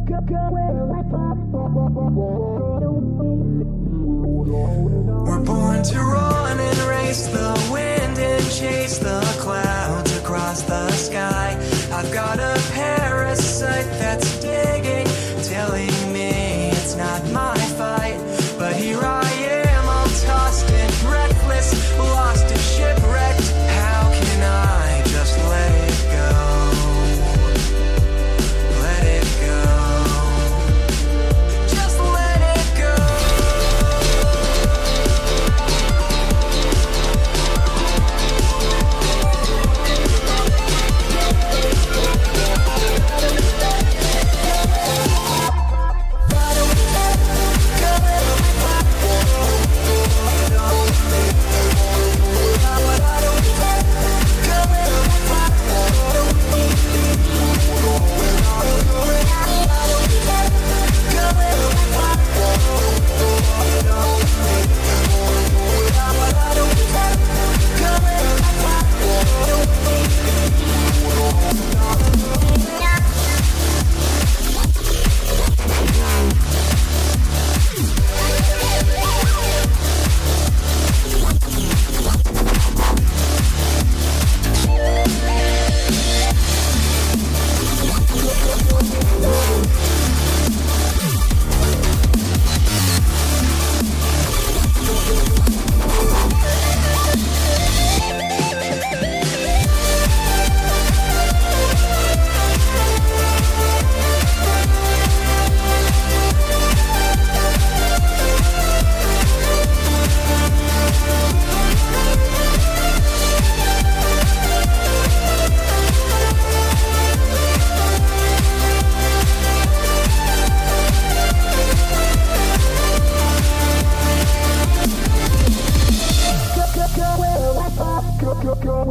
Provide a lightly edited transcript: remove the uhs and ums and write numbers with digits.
We're born to run and race the wind and chase the clouds across the sky. I've got a parasite that's digging, telling me it's not my fight. But here I am, all tossed and breathless, lost and shipwrecked. How can I just let it go? Let it go. Just let it go. Go,